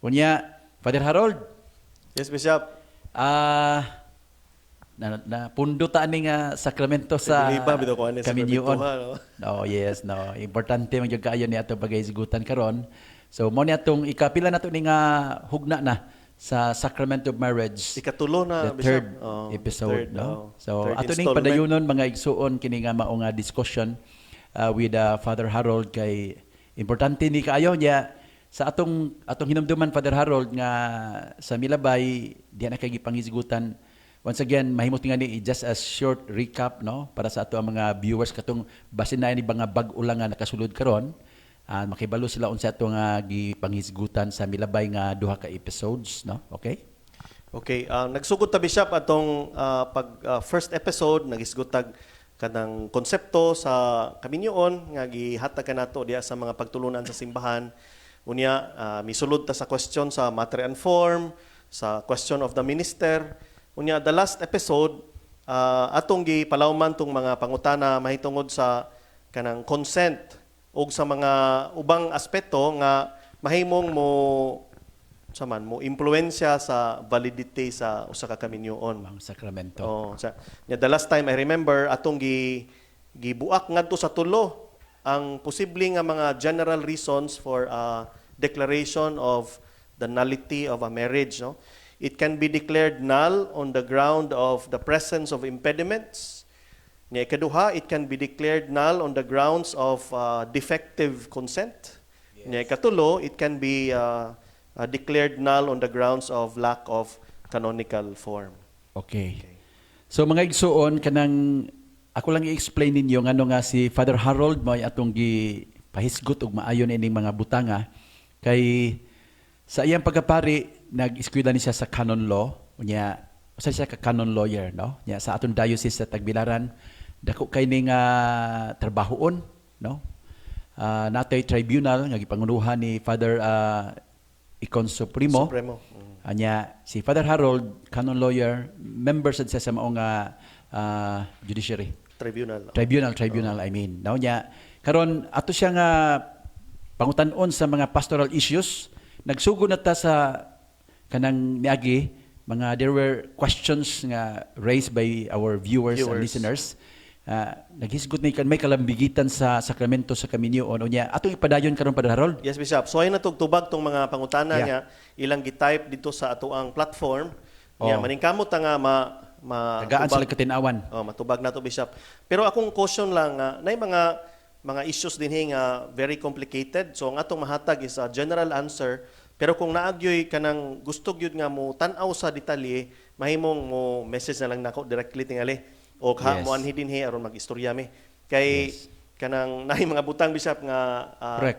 Unya, Father Harold, Yes, Bishop. na pundo ta ani nga sakramento sa Nagliba, bitaw ko ani sa Kaminyoon. Perpetual, no? No, yes, no. Importante man gyud kaayo ni ato paghisgutan karon. So mo ni atong ikapila nato ni nga hugna na sa Sacrament of Marriage. Ikatulo na, The Bishop. third Oh, episode, third, no? oh, So third ato ning installment. padayunon mga igsuon kini nga mao nga discussion with Father Harold kay importante ni kaayo niya sa atong hinumduman Father Harold nga sa Milabay diya na kay gipanghisgutan. Once again, mahimot nga ni just a short recap no para sa ato ang mga viewers katong basin na ni mga bag-o lang nga nakasulod karon. Makibalo sila unsa ato nga gipanghisgutan sa Milabay nga duha ka episodes, no? Okay? Okay, nagsugod ta, Bishop, atong first episode, nagisgutag kanang konsepto sa Kaminyoon nga gihatag kanato diya sa mga pagtulunan sa simbahan. Unya, misulod ta sa question sa matter and form, sa question of the minister. Unya, the last episode, atong gipalawman tong mga pangutana mahitungod sa kanang consent o sa mga ubang aspeto nga mahimong mo impluwensya sa validity sa usa ka kaminyoon. Ang sakramento. The last time I remember atong gibuak ngadto sa tulo ang posible nga mga general reasons for a declaration of the nullity of a marriage, no? It can be declared null on the ground of the presence of impediments. Nya ikaduha, it can be declared null on the grounds of defective consent. Nya ikatulo, it can be declared null on the grounds of lack of canonical form. Okay. So mga igsuon kanang ako lang i-explain ninyo ngano nga si Father Harold mo atong gipahisgot og maayon ining mga butanga kay sa iyang pagkapari nag-eskwela ni siya sa canon law unya usa siya ka canon lawyer no nya sa atong diocese sa Tagbilaran dako kay ning trabahoon no natay tribunal nga gipangunuhan ni Father Icon Supremo. Anya si Father Harold canon lawyer member sad siya sa mao nga judiciary tribunal I mean now nya karon ato siya nga pangutan-on sa mga pastoral issues nagsugod na ta sa kanang niagi mga there were questions nga raised by our viewers. And listeners. Naghisgot may kalambigitan sa sakramento sa Kaminyoon unya atong ipadayon karon Padre Harold. Yes, Bishop. So ay natugtubag tong mga pangutana nga ilang gi-type dito sa atoang platform. Nya maningkamot ta nga tagaan sila katinawan. Matubag nato, Bishop. Pero akong caution lang nga nay mga issues dinhi nga very complicated. So ang atong mahatag is a general answer. Pero kung naagyoy kanang gusto gyud nga mo tan-aw sa detalye, mahimong mo message na lang nako directly tingali o mo anhi dinhi aron mag-istorya mi. Kay kanang nahi mga butang, Bishop, nga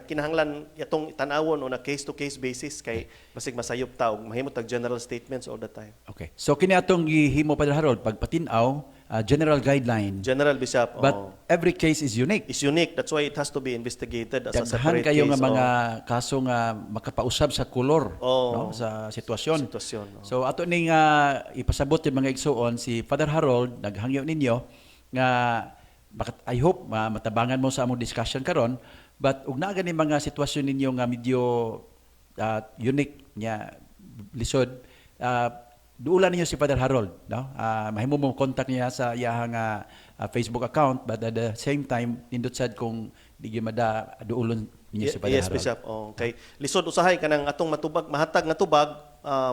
kinahanglan atong tan-awon on a case-to-case basis kay basig masayop ta og mahimo tag general statements all the time. Okay. So kini atong gihimo Padre Harold pagpatin-aw general guideline. General, Bishop. But every case is unique. It's unique. That's why it has to be investigated as a separate kayo case. Nga mga kaso nga makapausab sa kolor no, sa sitwasyon. No. So ato ning ipasabot yung mga igsuon si Father Harold naghangyo ninyo nga I hope matabangan mo sa among discussion karon but ug naa gani mga sitwasyon ninyo nga medyo unique nya lisod duulan ninyo si Father Harold, no? Mahimo mo contact niya sa iyang Facebook account, but at the same time nindot sad kung di mada duulon ninyo si Father Harold. Yes, Bishop. Okay. Lisod usahay kanang atong mahatag nga tubag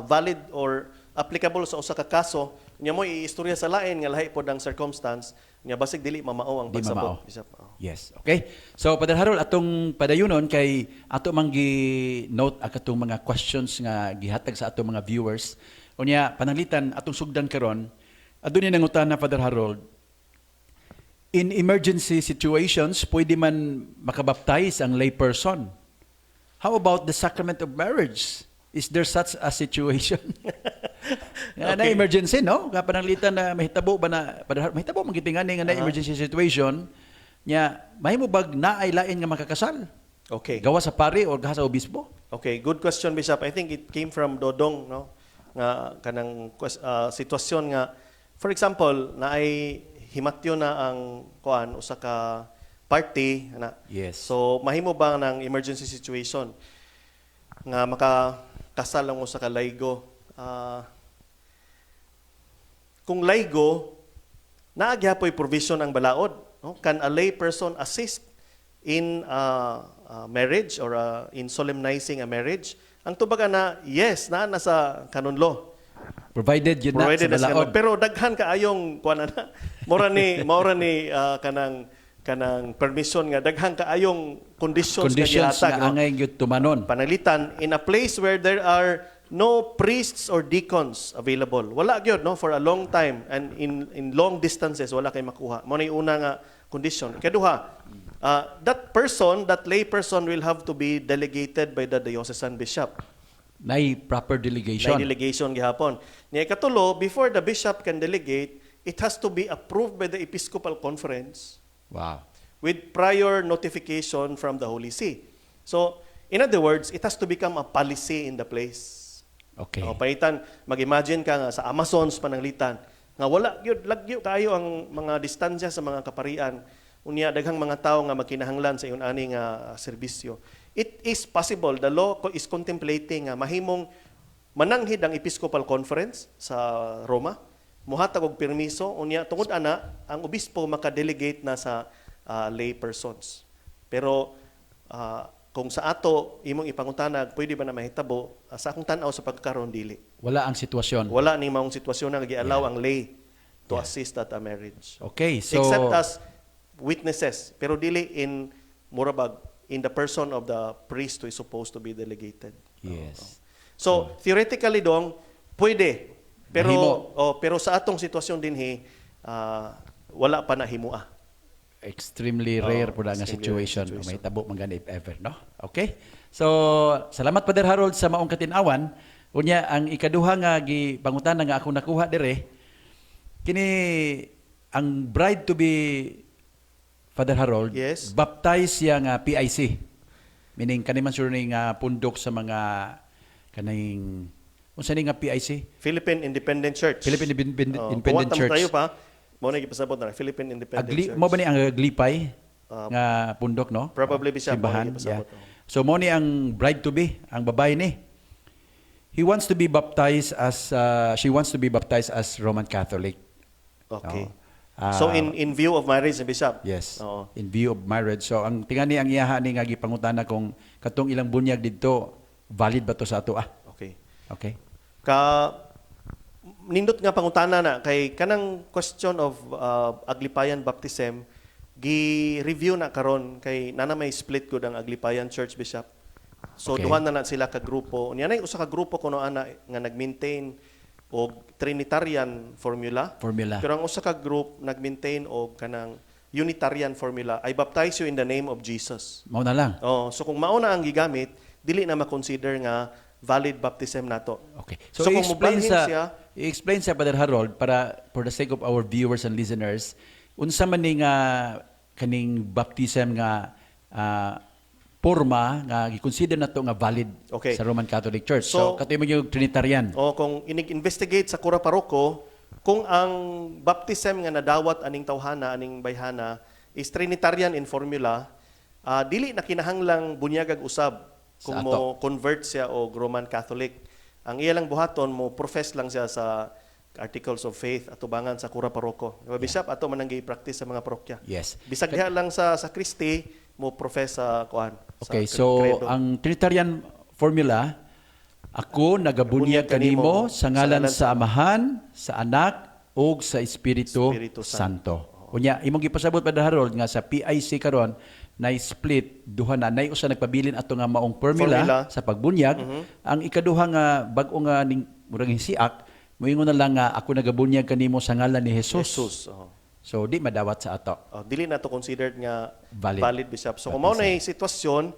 valid or applicable sa usa ka kaso, nya mo iistorya sa lain nga lahi pod ang circumstance, nya basig dili mamao ang pagsabot, Bishop. Yes. Okay. So Father Harold atong padayunon kay ato manggi note akatong mga questions nga gihatag sa atong mga viewers. Unya pananglitan atong sugdan karon adunay nangutana Father Harold, in emergency situations pwede man makabaptize ang lay person. How about the sacrament of marriage? Is there such a situation? Na emergency, no? Nga pananglitan na mahitabo ba na mahitabo magitingani nga na emergency situation nya mahimo bag naay lain nga makakasal? Okay. Gawa sa pari o gawa sa obispo? Okay, good question, Bishop. I think it came from Dodong, no? Nga kanang sitwasyon nga for example naay himatyo na ang usa ka party ana. Yes. So mahimo ba ng emergency situation nga kasal ang usa ka laygo. Kung laygo, naagyapoy provision ang balaod. No? Can a lay person assist in marriage or in solemnizing a marriage? Ang tubaga na, yes, na sa canon law. Provided yun na Provided sa as balaod. canon. Pero daghan kaayong kuan na. Mora ni kanang permission nga daghan kaayong conditions nga Conditions gihatag, nga no? angay gyud tumanon. Panalitan in a place where there are no priests or deacons available. Wala gyud, no, for a long time and in long distances wala kay makuha. Mo na yung una nga condition. Ikaduha, that lay person will have to be delegated by the diocesan bishop. Nay proper delegation. May delegation gihapon. Niya katulo, before the bishop can delegate, it has to be approved by the Episcopal Conference Wow. with prior notification from the Holy See. So, in other words, it has to become a policy in the place. Okay. O, paitan, mag-imagine ka nga sa Amazons pananglitan, nga wala gyud lagyo kayo ang mga distansya sa mga kaparian, unya daghang mga tao nga magkinahanglan sa iyon ani nga serbisyo. It is possible, the law is contemplating nga mahimong mananghid ang Episcopal Conference sa Roma, muhatag og permiso, unya tungod ana ang obispo makadelegate na sa lay persons. Pero kung sa ato imong ipangutanag, pwede ba na mahitabo? Sa akong tan-aw sa pagkaron dili. Wala ang sitwasyon. Wala ni maong sitwasyon na gi-allow ang lay to assist at a marriage. Okay, so Except as witnesses, pero dili in murabag in the person of the priest who is supposed to be delegated. yes. So theoretically dong pwede, pero Mahimo. pero sa atong sitwasyon dinhi wala pa na himua. Extremely rare po na nga extremely rare situation. situation. May tabo man gani if ever, no? Okay? So, salamat Father Harold sa maong katinawan. Unya ang ikaduha nga gipangutana nga ako nakuha dire kini ang bride to be Father Harold, Yes. baptize siya nga PIC. Meaning kaniman sure ni nga pundok sa mga kaning unsa ni nga PIC? Philippine Independent Church. Philippine Independent Kuwat Church. tayo pa, mo na gipasabot na Philippine Independent Church. Mo ba ni ang aglipay nga pundok, no? Probably bisa mo Simbahan, na gipasabot. yeah. So mo ni ang bride to be, ang babae ni. He wants to be baptized as she wants to be baptized as Roman Catholic. Okay. No? So in view of marriage, Bishop? Yes. Oo. In view of marriage. So ang tingani ang iyaha ni nga gipangutana kung katong ilang bunyag didto valid ba to sa ato Okay. Okay. Nindot nga pangutana na kay kanang question of Aglipayan baptism gi-review na karon kay nana may split gud ang Aglipayan Church, Bishop. So Okay. duha na sila ka grupo. Unya nay usa ka grupo kuno ana nga nag-maintain og Trinitarian formula. Pero ang usa ka group nag-maintain og kanang Unitarian formula. I baptize you in the name of Jesus. Mao na lang. Oh, so kung mao na ang gigamit, dili na ma-consider nga valid baptism nato. Okay. So, So, kung mubalhin siya, i-explain sa Father Harold para for the sake of our viewers and listeners, unsa man ni nga kaning baptism nga porma nga gi-consider nato nga valid Okay. sa Roman Catholic Church. So, So katuyo mo yung Trinitarian. o kung inig-investigate sa Cura Paroko, kung ang baptism nga nadawat aning tawhana, aning bayhana is Trinitarian in formula, dili na kinahanglang bunyagag usab kung Sa mo convert siya og Roman Catholic. Ang iya lang buhaton mo profess lang siya sa Articles of Faith atubangan sa Cura Paroko. Diba, Bishop, ato man ang gi-practice sa mga parokya. Yes. Bisag diha lang sa Kristi mo profess sa kuan. Okay, sa so credo. ang Trinitarian formula, ako nagabunyag kanimo sa ngalan sa Amahan, sa Anak, ug sa Espiritu Espiritu Santo. Unya, imong gipasabot Brother Harold nga sa PIC karon na split duha na nay usa nagpabilin ato nga maong formula sa pagbunyag. Ang ikaduha nga bag-o nga ning murag hisiak, moingon na lang nga ako nagabunyag kanimo sa ngalan ni Jesus. Jesus. Oh. So di madawat sa ato. Dili na to considered nga Valid. valid, Bishop. So kung mao na yung sitwasyon,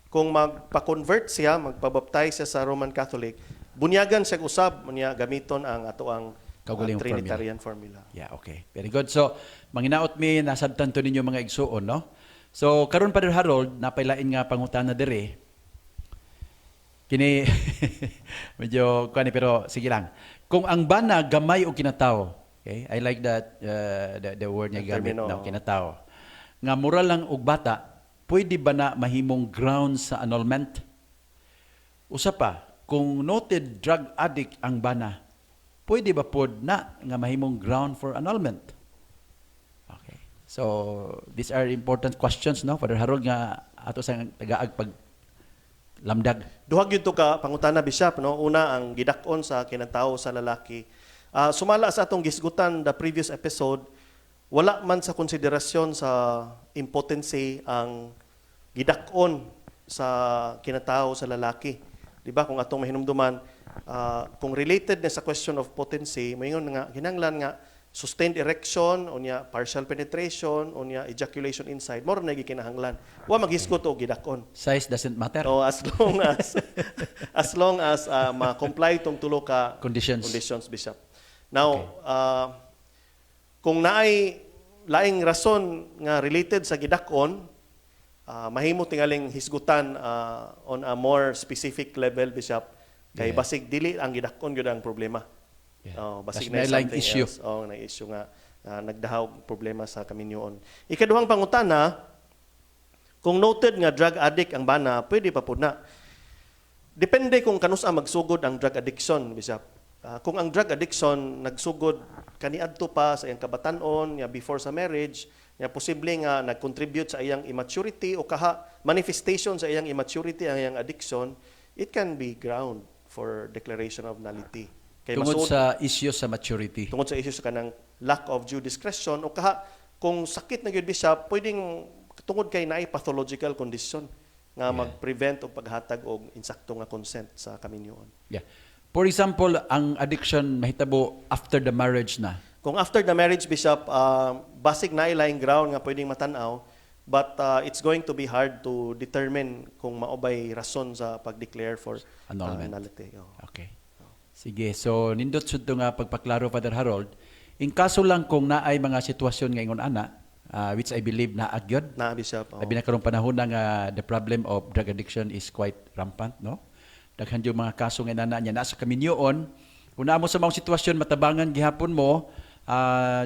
kung magpa-convert siya, magpa-baptize siya sa Roman Catholic, bunyagan siya usab, unya gamiton ang ato ang Kaugaling Trinitarian formula. Yeah, okay. Very good. So, manginaot mi nasabtan to ninyo mga igsuon, no? So, karon Father Harold, napailain nga pangutana dire. Kini medyo kani pero sige lang. Kung ang bana gamay o kinataw, okay? I like that the word niya gamit na kinataw. Nga mura lang og bata, pwede ba na mahimong ground sa annulment? Usa pa, kung noted drug addict ang bana, pwede ba pod na nga mahimong ground for annulment? Okay. So, these are important questions, no? Father Harold, nga ato sa tagaag pag lamdag. Duhag yun to ka, pangutana, Bishop. No? Una, ang gidakon sa kinatawo sa lalaki. Sumala sa atong gisgutan the previous episode, wala man sa konsiderasyon sa impotency ang gidakon sa kinatawo sa lalaki. Di ba? Kung atong mahinumduman, kung related na sa question of potency, mayon nga, hinanglan nga, sustained erection, unya partial penetration, unya ejaculation inside, more na gikinahanglan. Wa maghisgot o gidakon. Size doesn't matter. So as long as ma-comply tong tulo ka Conditions. Bishop. Now, kung naay laing rason nga related sa gidakon, mahimo tingaling hisgutan on a more specific level, Bishop. Kay Yeah. basig dili ang gidakon gyud ang problema. Yeah. Basig Tas na may laing something issue. else. Na issue nga nagdahaw problema sa kaminyoon. Ikaduhang pangutana, kung noted nga drug addict ang bana, pwede pa pud na. Depende kung kanusa magsugod ang drug addiction, Bishop. Kung ang drug addiction nagsugod kaniadto pa sa iyang kabatanon, before sa marriage, posible nga nag-contribute sa iyang immaturity o kaha manifestation sa iyang immaturity ang iyang addiction, it can be ground for declaration of nullity. Kay Tungod masuod- sa issue sa maturity. tungod sa issue sa kanang lack of due discretion o kaha kung sakit na gyud, Bishop, pwedeng tungod kay naay pathological condition nga mag-prevent o paghatag og insakto nga consent sa kaminyoon. Yeah. For example, ang addiction mahitabo after the marriage na. Kung after the marriage, Bishop, basig na ilang ground nga pwedeng matanaw, but it's going to be hard to determine kung maubay rason sa pag-declare for Annulment. nullity. Okay. Sige, so nindot sud to nga pagpaklaro, Father Harold. In kaso lang kung naay mga sitwasyon nga ingon ana, which I believe na agyod. Na, Bishop. Labi na karong panahon na nga the problem of drug addiction is quite rampant, no? Daghan yung mga kaso nga inana niya nasa kaminyoon. Kung naa mo sa mga sitwasyon matabangan gihapon mo,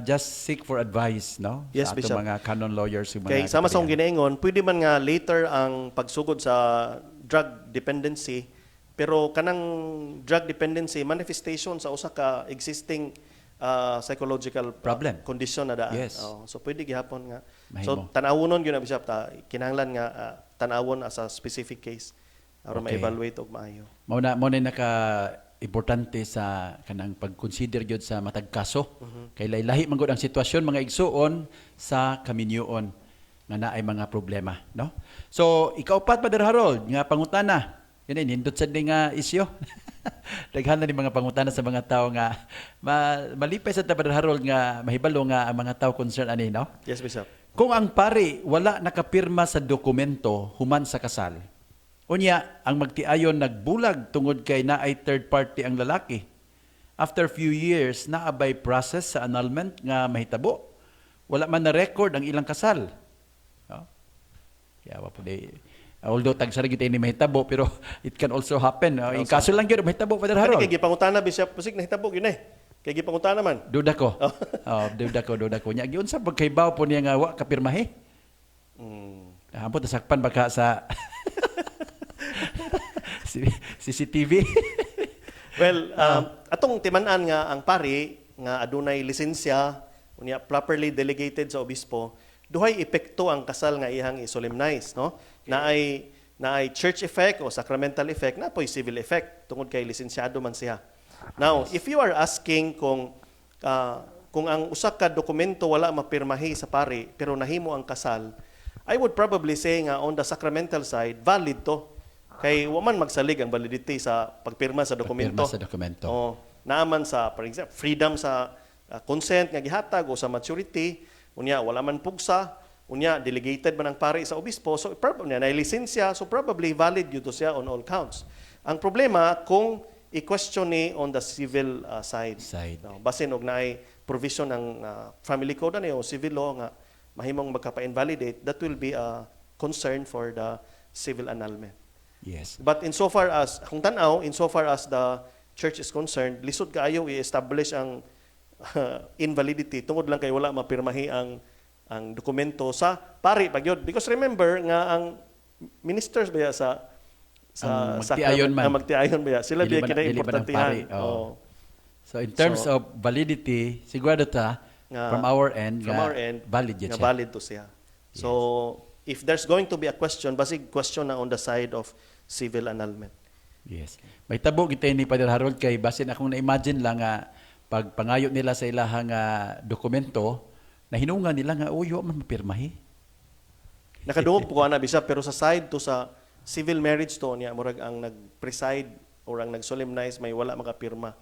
just seek for advice, no? Yes, sa atong Bishop. mga canon lawyers yung Kay mga sama sa akong kapatihan. ginaingon, pwede man nga later ang pagsugod sa drug dependency, pero kanang drug dependency manifestation sa usa ka existing psychological Problem. condition na daan. Yes. So pwede gihapon nga. Mahimo. So tanawonon gyud na, Bishop, kinahanglan nga tanawon as a specific case aron Okay. ma-evaluate og maayo. Mao na naka importante sa kanang pag-consider gyud sa matag kaso. Kay lahi-lahi man gud ang sitwasyon mga igsuon sa kaminyoon nga naay mga problema, no? So, ikaw pat, Father Harold, nga pangutana. Yun ay nindot sad ni nga isyo. Daghan na ni mga pangutana sa mga tao nga malipay sa Father Harold nga mahibalo nga ang mga tao concern ani, no? Yes, Bishop. Kung ang pari wala nakapirma sa dokumento human sa kasal, unya ang magtiayon nagbulag tungod kay naay third party ang lalaki. After few years, naabay process sa annulment nga mahitabo. Wala man na record ang ilang kasal. No? Kaya po although tagsara kita ini mahitabo, pero it can also happen. In kaso lang yun, mahitabo, Father Kani Harold. kay gipangutana, Bishop, pasig nahitabo gyud eh. Kay gipangutana man. Duda ko. Duda ko. Nya giun sa pagkaibaw po niya nga wa kapirmahe. Ampot nasakpan baka sa CCTV. Well, atong timan-an nga ang pari nga adunay lisensya unya properly delegated sa obispo, duhay epekto ang kasal nga iyang i-solemnize, no? Naay church effect o sacramental effect, na po'y civil effect tungod kay lisensyado man siya. Now, if you are asking kung ang usa ka dokumento wala mapirmahi sa pari pero nahimo ang kasal, I would probably say nga on the sacramental side, valid to. Kay waman magsalig ang validity sa pagpirma sa dokumento. Pagpirma sa dokumento. O naaman sa, for example, freedom sa consent nga gihatag o sa maturity, unya wala man pugsa, unya delegated man ang pari sa obispo, so probably na lisensya, so probably valid yun to siya on all counts. Ang problema kung i-question ni on the civil side. No, basin og naay provision ng family code o civil law nga mahimong magkapa-invalidate, that will be a concern for the civil annulment. Yes. But insofar as, kung tanaw, insofar as the church is concerned, lisod kaayo i-establish ang invalidity tungod lang kay wala mapirmahi ang dokumento sa pari pagyod. Because remember nga ang ministers ba sa Ang magtiayon man. Ang magtiayon ba? Sila Dili biya man- kina dili man ang importantihan. pari, oo. Oo. So in terms So, of validity, sigurado ta Nga- from our end From nga our end, valid yun nga siya. valid to siya. So, if there's going to be a question, basig question na on the side of civil annulment. Yes. May tabo kita ni Father Harold kay basin akong na-imagine lang nga pag pangayo nila sa ilahang dokumento, nahinungan nila nga uyo man mapirmahi. Nakadungog po ko na bisa, pero sa side to sa civil marriage to niya, murag ang nag-preside or ang nag-solemnize, may wala makapirma.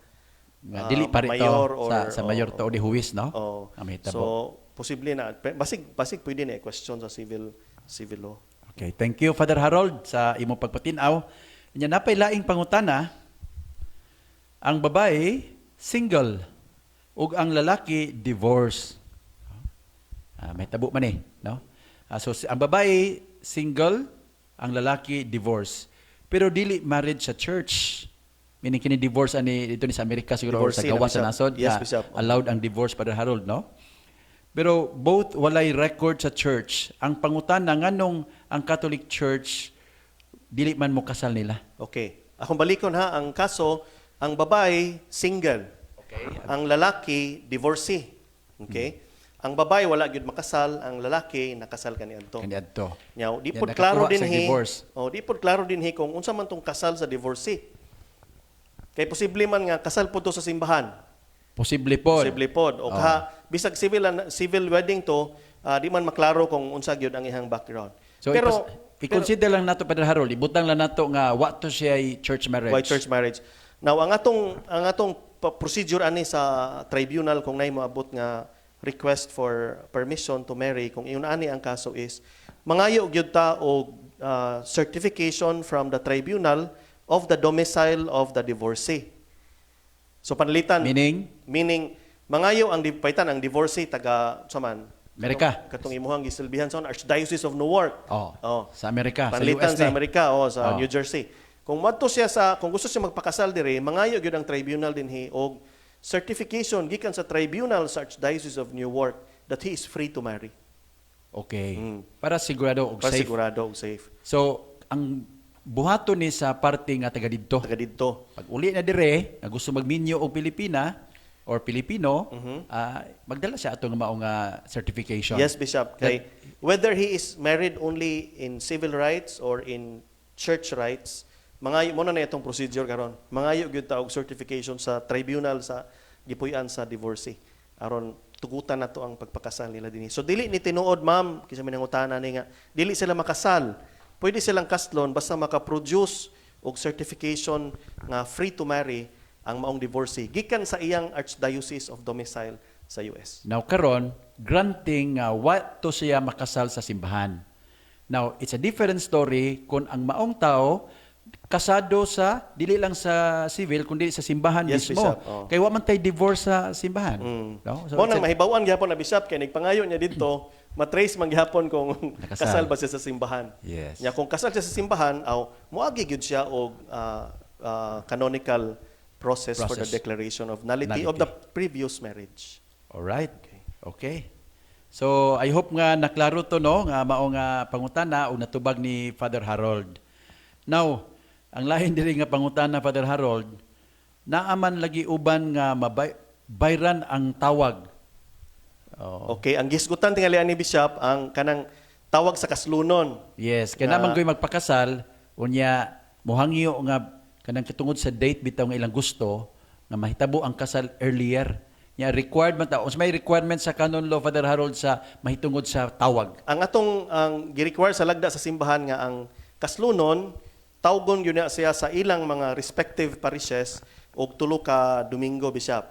Nga dili pa rin mayor to or- sa mayor to o di huwis, no? Oh. Ang may tabo. So, posible na. Basig pwede na i-question sa civil law. Okay, thank you Father Harold sa imong pagpatinaw. Nya napay laing pangutana, ang babae single ug ang lalaki divorce. May tabo man no? So ang babae single, ang lalaki divorce. Pero dili married sa church. Meaning kini divorce ani dito ni sa Amerika siguro or sa Divorcee na, gawas sa Bishop. nasod Yes, na Bishop. allowed ang divorce Father Harold, no? Pero both walay record sa church. Ang pangutana nganong ang Catholic Church dili man mo kasal nila. Okay. Akong balikon ha, ang kaso, ang babae, single. Okay. Ang lalaki, divorcee. Okay? Ang babae, wala gyud makasal. Ang lalaki, nakasal kaniadto. Kani adto. Nyaw, di Yan, pod klaro nakakuha din sa divorce. di pod klaro din kung unsa man tong kasal sa divorcee. Kay posible man nga kasal po to sa simbahan. Posible po. Posible pod. O bisag civil wedding to, di man maklaro kung unsa gyud ang ihang background. So i-consider lang nato Padre Harold, ibutang lang nato nga what to siya ay church marriage. why church marriage. Now ang atong procedure ani sa tribunal kung nay moabot nga request for permission to marry, kung iyon ani ang kaso is mangayo gyud ta og certification from the tribunal of the domicile of the divorcee. So panalitan meaning mangayo ang paitan ang divorcee taga saman Amerika. katong imuhang gisilbihan sa Archdiocese of Newark. Sa Amerika, Panlitan sa US sa Amerika o sa Oh. New Jersey. Kung kung gusto siya magpakasal dire, mangayo gyud ang tribunal dinhi og certification gikan sa tribunal sa Archdiocese of Newark that he is free to marry. Okay. Para sigurado og Para safe. sigurado og safe. So ang buhaton ni sa parte nga taga didto. Taga didto. Pag uli na dire, nga gusto magminyo og Pilipina or Pilipino, magdala siya atong maong certification. Yes, Bishop. Kay whether he is married only in civil rights or in church rights, mangayo mo na itong procedure karon. Mangayo gyud ta og certification sa tribunal sa gipuy-an sa divorcee. Aron tugutan nato ang pagpakasal nila dinhi. So dili ni tinuod ma'am, kinsa man nangutana ni nga, dili sila makasal. Pwede silang kastlon basta maka-produce og certification nga free to marry ang maong divorcee gikan sa iyang Archdiocese of Domicile sa US. Now karon, granting what to siya makasal sa simbahan. Now, it's a different story kung ang maong tao kasado sa dili lang sa civil kundi sa simbahan Yes, mismo. Bishop. Oh. Kay wa man tay divorce sa simbahan. No? Mo nang mahibawan gyapon na Bishop kay nagpangayo niya didto, matrace man gyapon kung Nakasal. kasal ba siya sa simbahan. Yes. Nya kung kasal siya sa simbahan, moagi gyud siya og canonical process for the declaration of nullity of the previous marriage. All right. Okay. So, I hope nga naklaro to no nga mao nga pangutana o natubag ni Father Harold. Now, ang lain diri nga pangutana Father Harold, naaman lagi uban nga bayran ang tawag. Okay, ang gisgutan tingali ni Bishop ang kanang tawag sa kaslunon. Yes, kaya naman ko'y magpakasal, unya, muhangyo nga, kanang kitungod sa date bitaw nga ilang gusto, nga mahitabo ang kasal earlier. Nya required man ta, may requirement sa canon law, Father Harold, sa mahitungod sa tawag. Ang gi-require sa lagda sa simbahan nga ang kaslunon, tawgon yun na siya sa ilang mga respective parishes og tulo ka Domingo, Bishop.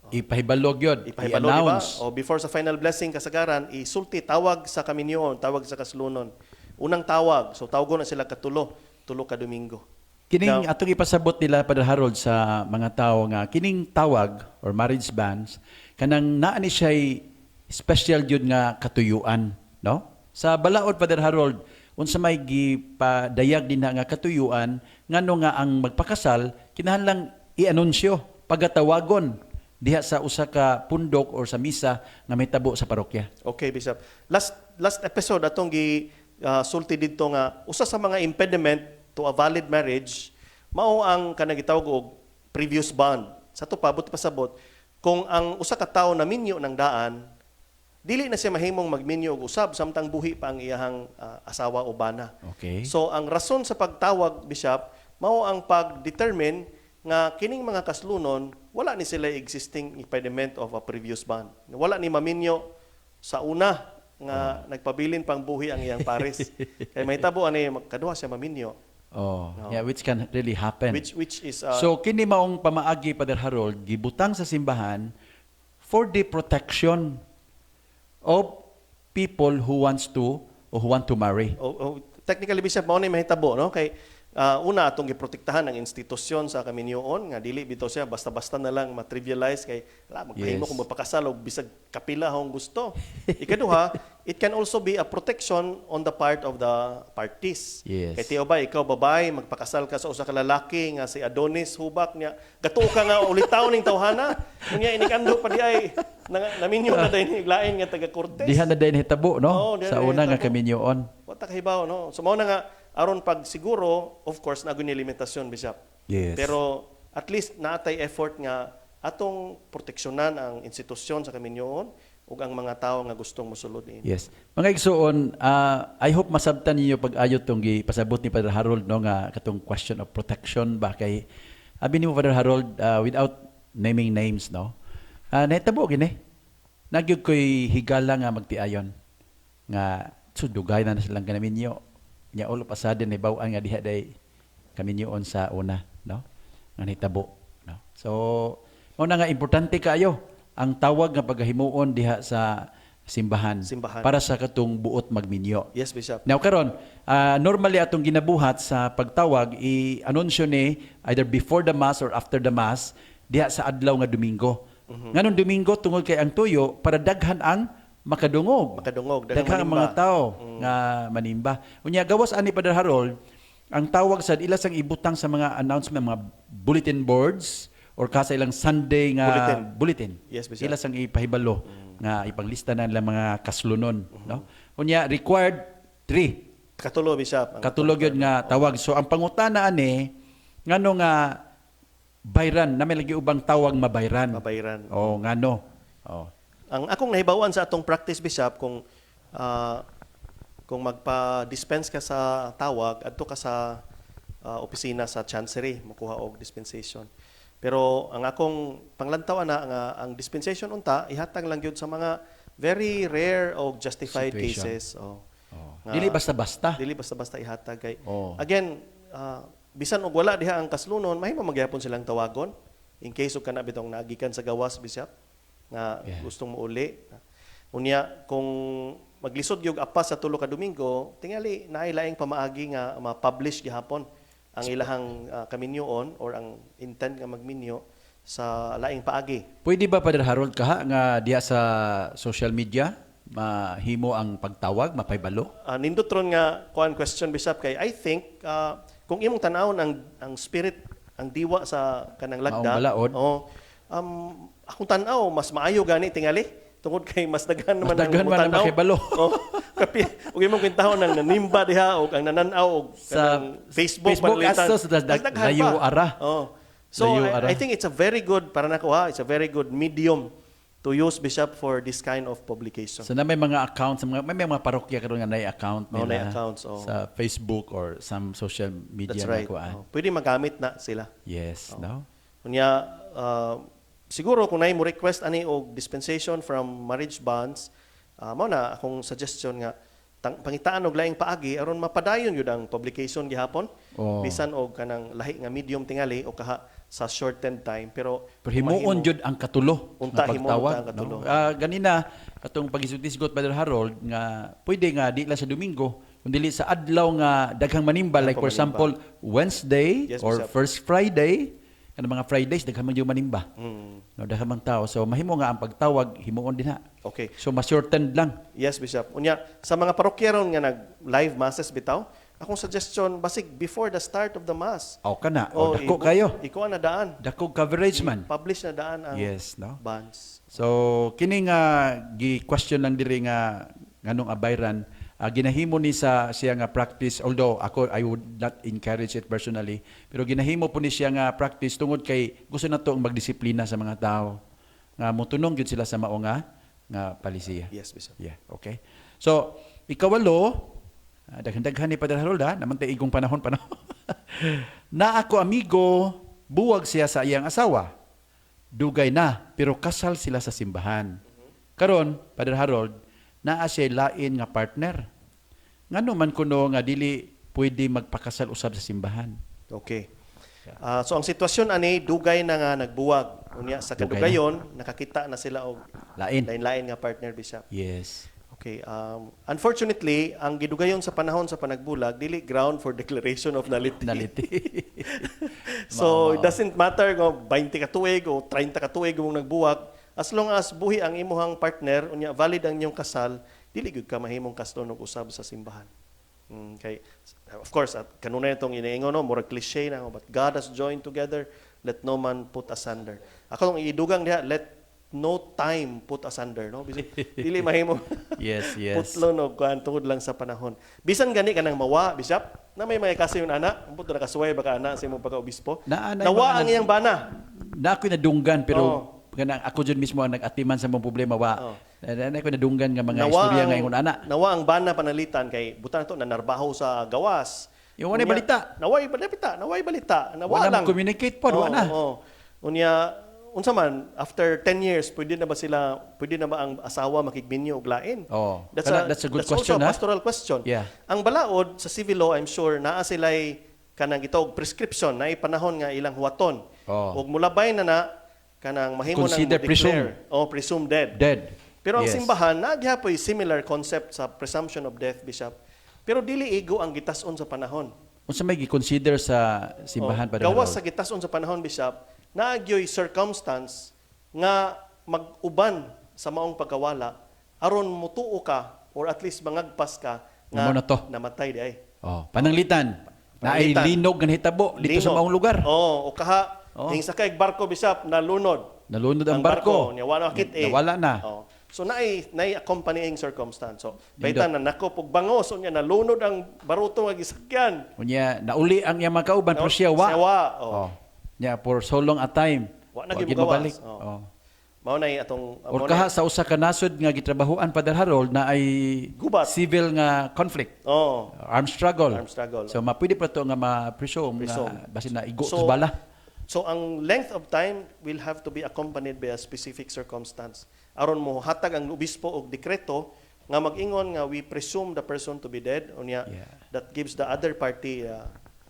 Ipahibalog yun, Ipahibalo, di ba? i-announce. O before sa final blessing kasagaran, isulti tawag sa kaminyoon, tawag sa kaslunon. Unang tawag, so tawgon na sila tulo ka Domingo. Kining Now, atong ipasabot nila Father Harold sa mga tao nga kining tawag or marriage bans kanang naa ni siya special jud nga katuyuan, no? Sa balaod Father Harold, unsa may gipadayag din nga katuyuan ngano nga ang magpakasal kinahanglang i-anunsyo, pagatawagon diha sa usa ka pundok or sa misa nga mahitabo sa parokya. Okay, Bishop. Last episode atong sulti didto nga usa sa mga impediment to a valid marriage, mao ang kanang gitawag og previous bond. Sa to pa buti pasabot, kung ang usa ka tawo na minyo ng daan, dili na siya mahimong magminyo og usab samtang buhi pa ang iyahang asawa o bana. Okay. So ang rason sa pagtawag, Bishop, mao ang pag-determine nga kining mga kaslunon wala ni sila existing impediment of a previous bond. Wala ni maminyo sa una nga nagpabilin pang buhi ang iyang pares. Kay mahitabo ani kaduha siya maminyo, Oh, yeah, which can really happen. which is So kini maong pamaagi, Father Harold, gibutang sa simbahan for the protection of people who wants to or who want to marry. technically, Bishop, mao ni mahitabo, no? Kay una atong giprotektahan ang institusyon sa kaminyoon nga dili bitaw siya basta-basta na lang ma-trivialize kay magpahimo Yes. kung magpakasal og bisag kapila hong gusto. Ikaduha, it can also be a protection on the part of the parties. Yes. Kay tiyo ba ikaw babae magpakasal ka sa usa ka lalaki nga si Adonis hubak niya gato ka nga ulitaw ning tawhana unya inikando pa di ay naminyo na dahil iglain nga taga Cortes. Diha na din hitabo, no? Oo, diha Sa na una nga hitabo. kaminyoon. Wata kahibaw, no? So, mao na nga, aron pag siguro, of course, na ni limitasyon, Bishop. Yes. Pero, at least, naatay effort nga atong proteksyonan ang institusyon sa kaminyoon ug ang mga tao nga gustong mosulod ini. Yes. Mga igsuon, I hope masabtan ninyo pag-ayot tong gipasabot ni Father Harold, no, nga katong question of protection ba kay abi ni mo, Father Harold, without naming names, no. Nahitabo gini. Nagyud ko'y higala nga magtiayon nga sudugay na silang kanaminyo. Nya ulo pasadin ni bawaan nga diha day kaminyoon sa una, no? Nga nahitabo, no. So, mao na nga importante kaayo ang tawag nga paghimuon diha sa simbahan, Simbahan. para sa katong buot magminyo. Yes, Bishop. Now karon, normally atong ginabuhat sa pagtawag i-anunsyo ni either before the mass or after the mass diha sa adlaw nga Domingo. Nganong Domingo tungod kay ang tuyo para daghan ang makadungog. Makadungog, Daghan ang manimba. mga tao nga manimba. Unya gawas ani Father Harold, ang tawag sa ila sang ibutang sa mga announcement, mga bulletin boards or kasa ilang Sunday nga bulletin. Yes, Bishop. Ila sang ipahibalo nga ipanglista na nila mga kaslunon, no? Unya required 3. Katulo, Bishop. Katulog yun nga tawag. So ang pangutana ani ngano nga bayran, na may lagi ubang tawag mabayran. Mabayran. Oh, ngano. Oh. Ang akong nahibawan sa atong practice, Bishop, kung magpa-dispense ka sa tawag, adto ka sa opisina sa Chancery, makuha og dispensation. Pero ang akong panglantaw na nga ang dispensation unta ihatag lang gyud sa mga very rare og justified Situation. cases. Oh. Nga- Dili basta-basta. Dili basta-basta ihatag kay. Oh. Again, bisan og wala diha ang kaslunon, mahimo magyapon silang tawagon in case og kana bitong nagikan sa gawas, Bishop, nga Yeah. gustong muuli. Unya kung maglisod gyud apas sa tulo ka Domingo, tingali naay laing pamaagi nga ma-publish gihapon ang ilahang kaminyoon or ang intent nga magminyo sa laing paagi. Pwede ba Father Harold kaha nga diha sa social media mahimo ang pagtawag, mapahibalo? Nindot ron nga kuan question, Bishop, kay I think kung imong tan-awon ang spirit, ang diwa sa kanang lagda, Maong balaod. akong tan-aw mas maayo gani tingali tungod kay mas daghan naman Mas daghan man ang mutanaw. makibalo. Kapi ug imong kwentahon ang nanimba diha og ang nananaw og Sa kanang Facebook Facebook panlitan. asos, Mas daghan layo pa. ara. So Layo ara. I think it's a very good para nako it's a very good medium to use, Bishop, for this kind of publication. So na may mga accounts, may mga parokya karon nga na account Oh, nila na accounts, oh. sa Facebook or some social media That's right. na kuan. Pwede magamit na sila. Yes, no? Kunya, siguro kung mo request ani og dispensation from marriage bonds, mao na akong suggestion nga pangitaan og laing paagi aron mapadayon yun ang publication gihapon. Oh. Bisan og kanang lahi nga medium tingali o kaha sa shortened time pero Himuon jud ang katulo Unta, nga himuon pagtawag, unta ang katulo. no? Ganina katong pagisgot-isgot Father Harold nga pwede nga di lang sa Domingo kundi sa adlaw nga daghang manimba, like for manimba. example Wednesday Yes, or Bishop. first Friday, kanang mga Fridays daghang man yung manimba. Mm, No, daghang mang tao. So mahimo nga ang pagtawag himuon din ha. okay. So ma-shortened lang. Yes, Bishop. Unya, sa mga parokyaron nga nag-live masses bitaw, akong suggestion, basig before the start of the mass. O kana, o dako iko- kayo. Iko na daan. Dako coverage man. Publish na daan ang Yes, no? bonds. So kini nga gi-question lang diri nga nganong abayran ginahimo ni siya nga practice, although ako I would not encourage it personally, pero ginahimo po ni siya nga practice tungod kay gusto na to ang magdisiplina sa mga tao nga motunong gyud sila sa mao nga palisiya. Yes, Bishop. Yeah, okay. So, ikawalo, daghan-daghan ni Father Harold naman tayo igong panahon. Na ako amigo, buwag siya sa iyang asawa. Dugay na, pero kasal sila sa simbahan. Karon, Father Harold, naa siya lain nga partner. Ngano man kuno nga dili pwede magpakasal usab sa simbahan. Okay. So ang sitwasyon ani dugay na nga nagbuwag. Unya sa Dugay kadugayon nakakita na sila og Lain. lain-lain nga partner, Bishop. Yes. Okay. Unfortunately, ang gidugayon sa panahon sa panagbulag dili ground for declaration of nullity. Naliti. So it doesn't matter kung 20 ka tuig o 30 ka tuig mong nagbuwag, as long as buhi ang imuhang partner, unya valid ang inyong kasal, dili gyud ka mahimong kaston og usab sa simbahan. Okay. Of course, at kanunay itong iniingon, no, murag cliche na, but God has joined together, let no man put asunder. Ako tong idugang diha, let no time put asunder, no? Bisan dili mahimo. Yes, yes. Putlon og kuan tungod lang sa panahon. Bisan gani kanang mawa, Bishop, na may kasi yung anak, umpot na kasuway baka anak sa imong pagka-obispo. Nawa ang iyang bana. Na ako'y nadunggan, pero kanang ako dyan mismo ang nag-atiman sa mga problema. Na ako'y nadunggan nga mga istorya nga yung anak. Nawa ang bana panalitan kay butan to na narbaho sa gawas. Yung wala balita. Naway balita. Nawa Wala lang. communicate po, wala na. Unya, unsa man, after 10 years, pwede na ba ang asawa makigminyo og lain? That's a good question, also a pastoral question. Yeah. Ang balaod sa civil law, I'm sure, naa sila'y kanang gitawag prescription na panahon nga ilang huwaton. Ug mulabay na kanang mahimo nang Consider declare presumed dead. Pero ang Yes. simbahan nagyapoy similar concept sa presumption of death, Bishop. Pero dili igo ang gitas-on sa panahon. Unsa may gi-consider sa simbahan pa Gawas sa gitas-on sa panahon, Bishop, naagyoy circumstance nga mag-uban sa maong pagkawala aron mutuo ka or at least mangagpas ka nga Amo na to. namatay di ay. Pananglitan. Na ay Pananglitan. linog nga hitabo dito sa Linog. maong lugar. O kaha ning sakay barko, Bishop, nalunod. Nalunod ang barko. Nya wala kit Nawala na. So naay accompanying circumstance. So paitan na nako pug bangos unya nalunod ang baruto nga gisakyan. Unya nauli ang iyang mga kauban pero siya wa. Nya for so long a time. Wa na Wa gyud gyud mabalik. magawas. Mao nay atong Or kaha sa usa ka nasod nga gitrabahoan Father Harold na ay Gubat. civil nga conflict. Armed struggle. Armed struggle. So mapwede pa to nga ma-presume Presume. nga basin na igo So, sa bala. So ang length of time will have to be accompanied by a specific circumstance. Aron mo hatag ang obispo og dekreto nga mag-ingon nga we presume the person to be dead unya that gives the other party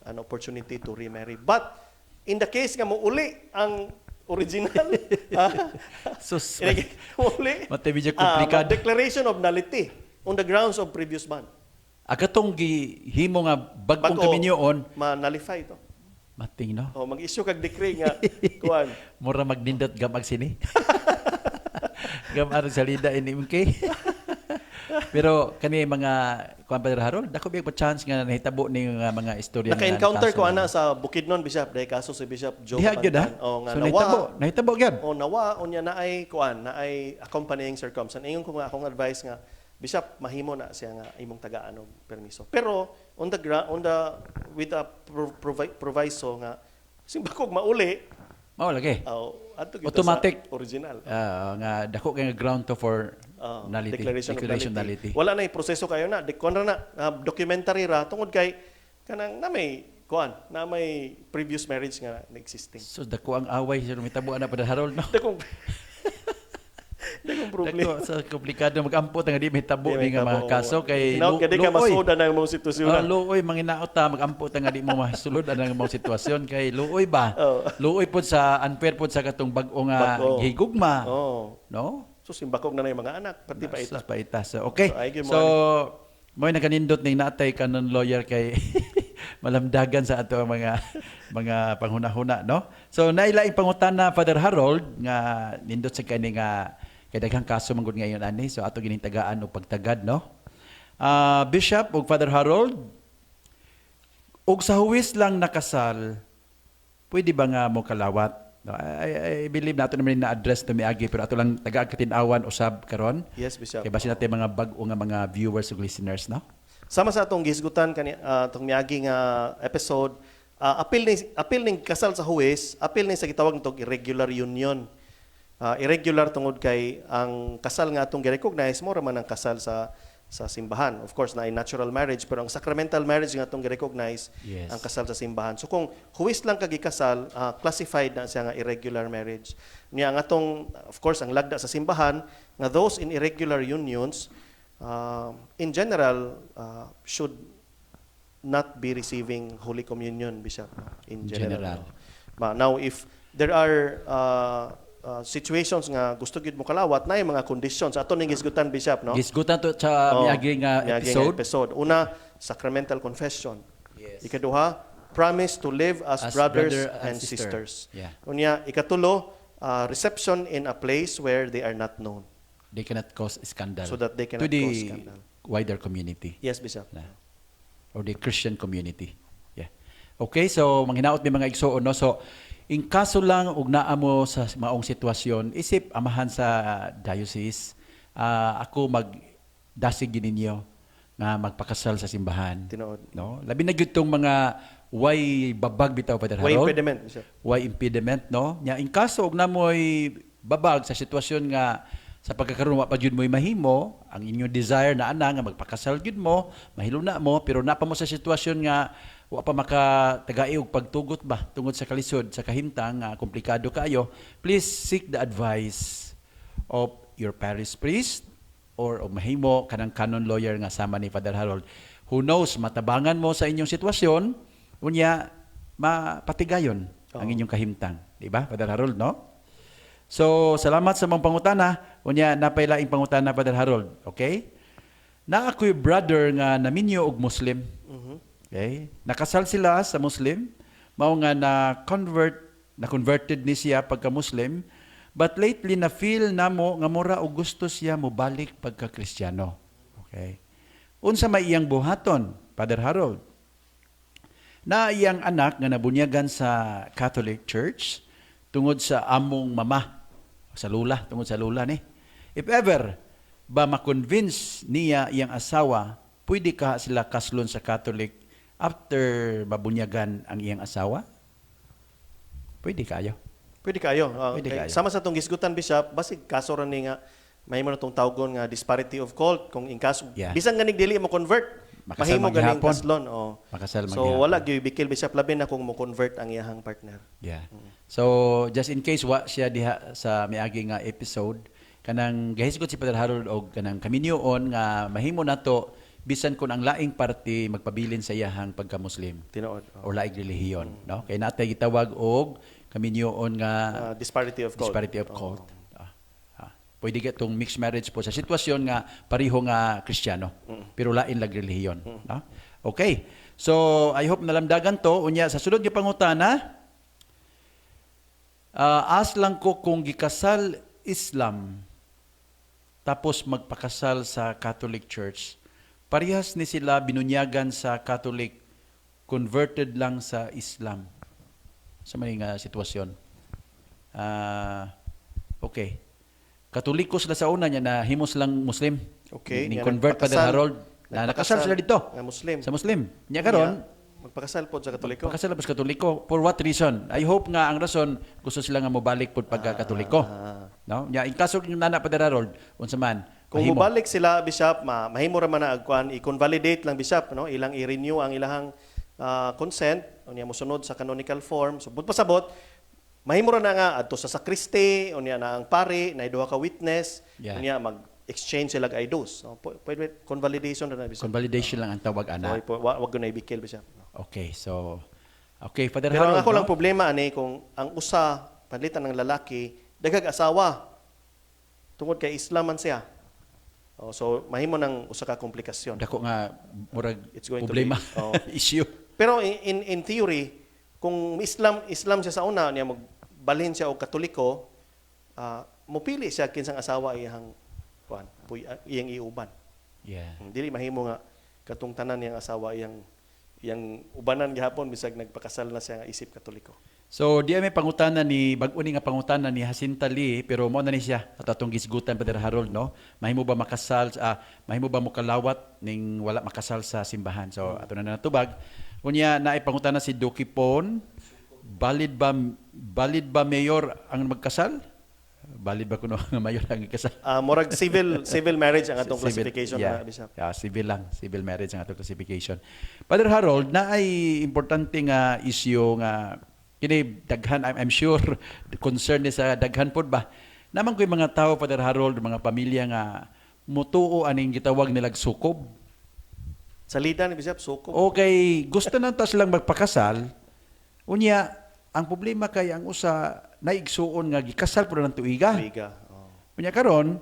an opportunity to remarry. But in the case nga mo uli ang original Sus. uli Mate medyo komplikado. declaration of nullity on the grounds of previous ban. Akatong gihimo nga bagong kaminyoon, ma-nullify ito. mating no. Mag-issue kag decree nga kuan. Mura magnindot gamag sini. Gamar salida ini MK. Pero kani mga kuan Padre Harold, dako big chance nga nahitabo ni nga mga istorya nga Naka-encounter kaso ko na- ana sa Bukidnon, Bishop, dahil kaso si Bishop Joe Diha gyud ha. Nga So nawa, nahitabo gyud. nawa unya na ay kuan, na ay accompanying circumstance. Ingon ko nga akong advice nga Bishop mahimo na siya nga imong tagaan og permiso. Pero with a proviso nga simbakog mauli, Mao lagi. adto kita Automatic. sa original. Nga dako kay nga ground to for nullity. Declaration of nullity. nullity. Wala na proseso kayo na. Kon na documentary ra tungod kay kanang na may kuan, na may previous marriage nga na existing. So dako ang away sa mitabo ana Padre Harold no. Dakong problema. Dako sa komplikado mag-ampot nga di mahitabo Di ni nga mga mahitabo. kaso kay Hinaut ka di ka masoda ng mga sitwasyon. luoy manginaot ta mag-ampot nga di mo masulod ang mga sitwasyon kay luoy ba. Oh. Luoy pod sa unfair pod sa katong bag-o nga Bag-o. gihigugma. Oh. No? So simbakog na yung mga anak, pati pa ito. Sa paita. So, okay. So, ay, gyud mo So, mo'y nakanindot ning natay kanon lawyer kay malamdagan sa ato ang mga panghuna-huna, no? So, nailaing pangutana Father Harold nga nindot sa kani nga kay daghang kaso manggod ngayon ani. So, ato gining tagaan og pagtagad, no? Bishop ug Father Harold, og sa huwis lang nakasal, pwede ba nga mo kalawat No, I believe nato naman na-address to miagi pero ato lang taga-katinawan usab karon. Yes, Bishop. Kay basin natin mga bag-o nga mga viewers ug listeners, no? Sama sa atong gisgutan kani atong miagi nga episode, apil ning kasal sa huwes, apil ning sa gitawag nitong irregular union. Irregular tungod kay ang kasal nga atong gi-recognize mo ra man ang kasal sa simbahan. Of course, na natural marriage, pero ang sacramental marriage nga itong recognize Yes. ang kasal sa simbahan. So kung huwis lang kagikasal, classified na siya nga irregular marriage. Niya ang atong, of course, ang lagda sa simbahan, nga those in irregular unions, in general, should not be receiving Holy Communion, Bishop, in general. Now, if there are situations nga gusto gyud mo kalawat na yung mga conditions ato ning gisgutan, Bishop, no? Gisgutan to sa miagi nga episode. Una, sacramental confession. Yes. Ikaduha, promise to live as brothers brother and sister. sisters. Yeah. Unya, ikatulo, reception in a place where they are not known, They cannot cause scandal so that they to cannot the cause scandal. wider community. Yes, Bishop. Or the Christian community. Yeah. Okay, so manghinaot mi mga igsoon, no? So in kaso lang ug naa mo sa maong sitwasyon, isip amahan sa diocese, ako magdasig gid ninyo nga magpakasal sa simbahan. Tinuod. No? Labi na gyud tong mga way babag bitaw, Father Way Harold. impediment, Bishop. Why impediment, no? Nya in kaso ug namoy babag sa sitwasyon nga sa pagkakaroon wa pa jud mo'y mahimo, ang inyong desire na ana nga magpakasal jud mo, mahilo na mo, pero napa mo sa sitwasyon nga wa pa makatagae og pagtugot ba tungod sa kalisod sa kahimtang nga komplikado kaayo, please seek the advice of your parish priest or og mahimo kanang canon lawyer nga sama ni Father Harold, who knows matabangan mo sa inyong sitwasyon, unya mapatigayon ang inyong kahimtang, di ba, Father Harold, no? So, salamat sa mga pangutana. Unya, napailaing pangutana, Father Harold. Okay? Na ako'y brother nga naminyo og Muslim. Okay? Nakasal sila sa Muslim. Mao nga na-converted ni siya pagka-Muslim. But lately, na-feel na mo nga mura o gusto siya mo balik pagka-Kristiyano. Okay? Unsa may iyang buhaton, Father Harold? Na iyang anak nga nabunyagan sa Catholic Church tungod sa among mama, tungod sa lula ni. If ever ba ma-convince niya iyang asawa, pwede ka sila kaslon sa Catholic after mabunyagan ang iyang asawa? Pwede kayo. Pwede kayo. Pwede kayo. Sama sa itong gisgutan, Bishop, basig kaso rin nga, mahimo na itong tawgon nga disparity of cult. Kung in kaso, Yeah. bisan ganing dili mo convert, Makasal mahimo ganing maghapon. kaslon. Makasal So maghapon. wala gyud bikil, Bishop, labi na kung mo convert ang iyahang partner. Yeah. So, just in case wa siya diha sa miagi nga episode, kanang gahisgot si Father Harold og kanang kaminyoon nga mahimo nato bisan kun ang laing parte magpabilin sa iyahang pagka-Muslim Tinuod. or laing relihiyon, no? Kay natay gitawag og kaminyoon nga Disparity of cult. disparity of cult. Pwede ka itong mixed marriage po sa sitwasyon nga pariho nga Kristiyano, pero lain lag relihiyon. No? Okay. So, I hope nalamdagan to. Unya, sa sunod nga pangutana, as lang ko kung gikasal Islam, tapos magpakasal sa Catholic Church, parehas ni sila binunyagan sa Catholic, converted lang sa Islam. Sa maning sitwasyon. Okay. Katoliko sila sa una niya na himos lang Muslim. Okay. Ni Nga convert Father nagpakasal- Harold. Na nakasal sila dito. Nga Muslim. Sa Muslim. Niya karon, Magpakasal po sa Katoliko. pakasal sa Katoliko. For what reason? I hope nga ang rason gusto sila nga mobalik pod pagka-Katoliko. No? Nya in kaso yung nana Father Harold, unsa man? Kung mahimo. mubalik sila, Bishop, mahimo ra man na agkuan, i-convalidate lang, Bishop, no? Ilang i-renew ang ilahang consent, unya mosunod sa canonical form. So pasabot, mahimo ra na nga adto sa sakriste, unya na ang pari, na duha ka witness, Yeah. unya mag-exchange sila og idos. So, pwede convalidation ra na, Bishop. Convalidation lang ang tawag ana. So, wag na ibikil, Bishop. Okay, so okay, Father Pero ang Harold. ako lang no? problema ani kung ang usa palitan ng lalaki daghag asawa tungod kay Islam man siya. So mahimo ng usa ka komplikasyon. Dako nga murag It's going to problema be, oh. issue. Pero in theory, kung Islam siya sa una niya magbalhin siya og Katoliko, mupili siya kinsang asawa iyang kuan, iyang iuban. Yeah. Dili mahimo nga katong tanan niyang asawa iyang ubanan gihapon bisag nagpakasal na siya nga isip Katoliko. So di may pangutana ni bag-o ni nga pangutana ni Jacinta Lee pero mo na ni siya at atong gisgutan Brother Harold no. Mahimo ba makasal mahimo ba mo kalawat ning wala makasal sa simbahan. So ato na natubag. Unya naay pangutana si Doki Pon, valid ba mayor ang magkasal? Valid ba kuno nga mayor ang ikasal? Murag civil marriage ang atong Civil, classification yeah. na Bishop. Yeah, civil marriage ang atong classification. Father Harold, na ay importante nga issue nga kini daghan I'm sure concern ni sa daghan pod ba. Naman ko'y mga tao Father Harold, mga pamilya nga mutuo aning gitawag nilag sukob. Salida ni Bishop suko. Okay, gusto na ta silang magpakasal. Unya, ang problema kay ang usa naigsuon nga gikasal pud ng tuiga. Liga. Oh. Unya karon